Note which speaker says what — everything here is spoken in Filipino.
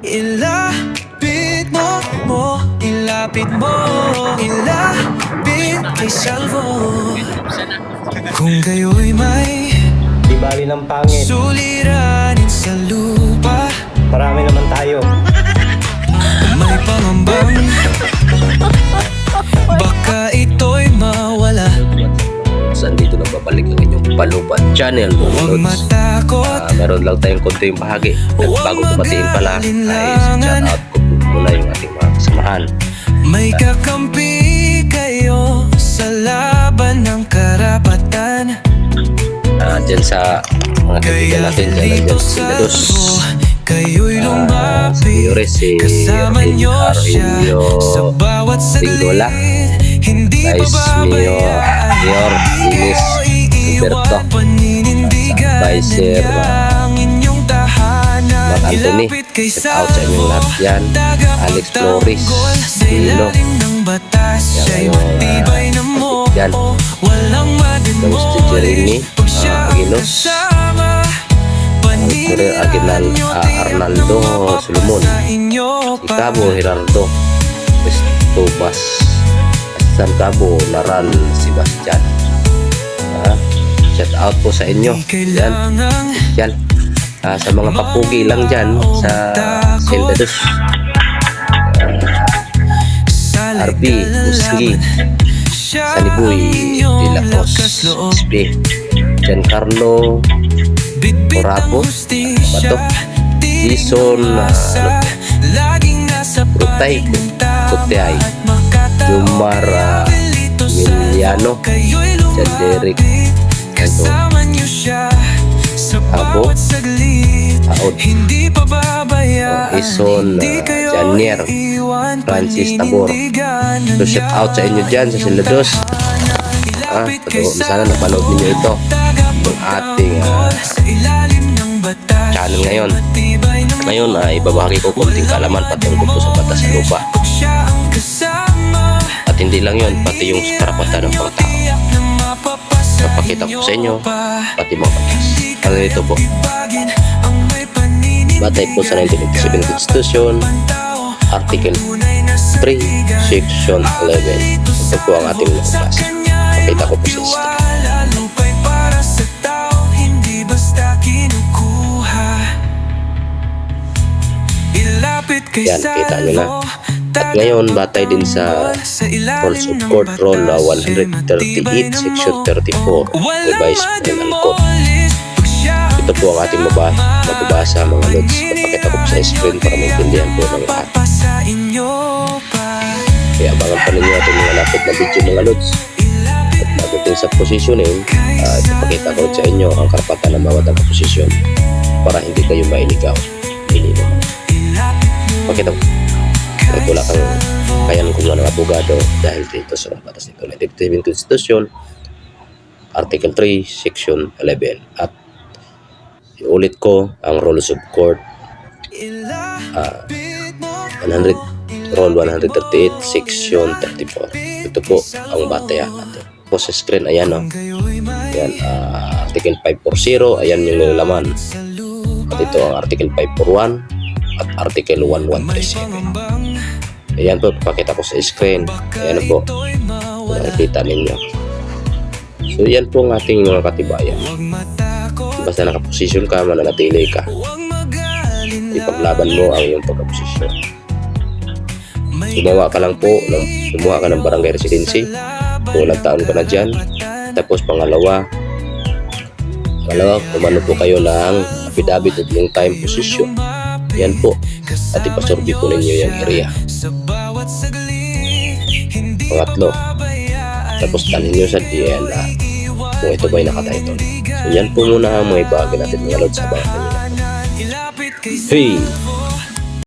Speaker 1: Ilapit mo, ilapit mo, ilapit kay Salvo. Kung kayo'y may
Speaker 2: Di bali ng pangit.
Speaker 1: suliranin sa lupa,
Speaker 2: Marami naman tayo.
Speaker 1: may pangambang baka ito'y mawala.
Speaker 3: Saan dito nagbabalik ang inyong Palupat Channel, mga
Speaker 1: Huwag
Speaker 3: lods.
Speaker 1: matakot,
Speaker 3: Meron lang tayong konting bahagi. At bago ko batiin pala, ay shout out ko muna yung ating mga kasamahan.
Speaker 1: may kakampi kayo sa laban ng karapatan.
Speaker 3: Diyan sa mga kaibigan
Speaker 1: Kaya
Speaker 3: natin, dyan
Speaker 1: dito
Speaker 3: nandiyan si
Speaker 1: sa
Speaker 3: Lados.
Speaker 1: kayo'y
Speaker 3: Si
Speaker 1: lumapit,
Speaker 3: Yores, si
Speaker 1: kasama nyo siya
Speaker 3: Arelio
Speaker 1: sa bawat
Speaker 3: Tinggola,
Speaker 1: saglit. Hindi
Speaker 3: Vice
Speaker 1: pababayaan,
Speaker 3: Mayor Linis Alberto,
Speaker 1: paninindigan
Speaker 3: Vice
Speaker 1: ang inyong tahanan.
Speaker 3: Mark Anthony,
Speaker 1: Ilapit kay
Speaker 3: shout out sa inyong lahat yan. Alex Flores,
Speaker 1: sa
Speaker 3: Dilo,
Speaker 1: ilalim ng batas,
Speaker 3: yan
Speaker 1: siya'y
Speaker 3: yung,
Speaker 1: matibay na mo.
Speaker 3: yan.
Speaker 1: Walang
Speaker 3: Tapos si Jeremy
Speaker 1: pag siya ang
Speaker 3: Aguilos,
Speaker 1: kasama.
Speaker 3: Arnaldo Solomon, si Cabo Gerardo Estobas, San Cabo Naral Sebastian. Shout out po sa inyo. Yan. Sa mga kapugi lang dyan sa Sildados. RB Musgi, Saniboy De La Cruz, SB, Giancarlo Orapo, Bato, Dison, Brutay, Kutay, Jumar Miliano, Jan Derek, Abo, Aod, Ison, Janier, Francis Tabor. So shout out sa inyo dyan sa Sildados. Sana napanood ninyo ito, yung ating channel ngayon. Ngayon ibabahagi ko konting kaalaman patungkol po sa batas sa lupa. At hindi lang yun, pati yung karapatan ng pangtao. Papakita ko sa inyo pati mga batas. Ano ito po? Batay po sa 1987 Constitution, Article 3, Section 11. Ito po ang ating nabasa. Pakita ko po sa history. Yan, kita nyo na. At ngayon, batay din sa Rules of Court Rule 138, Section 34, Revised Penal Code. Ito po ang ating mababasa mga lods. Papakita ko po sa screen para maintindihan po ng lahat. Kaya abangan pa ninyo ating mga lapit na video mga lods. At pagdating sa positioning, ipapakita ko sa inyo ang karapatan ng bawat posisyon para hindi kayo mailigaw. Pakita ko. Kahit wala kang kayan kung ng abogado dahil dito sa batas nito. 1987 Constitution, Article 3, Section 11. At iulit ko ang Rules of Court, Rule 138, Section 34. Ito po ang batayan natin. Po sa screen, ayan o. Ayan, Article 540, ayan yung nilalaman. At ito ang Article 541 at Article 1137. Ayan po, papakita ko sa screen. Ayan po, nakikita ninyo. So yan po ang ating mga katibayan. Basta nakaposisyon ka, mananatili ka, ipaglaban mo ang iyong pagkaposisyon. Gumawa ka lang po, gumawa ka ng barangay residency, kung ilang taon ka na dyan. Tapos pangalawa, kumano po kayo ng affidavit of long time position. Yan po, at ipasurvey po ninyo yung area. Pangatlo, tapos tanin nyo sa DNA kung ito ba'y nakatitle. So yan po muna ang mga ibahagi natin mga lods sa bawat kanina. Hey!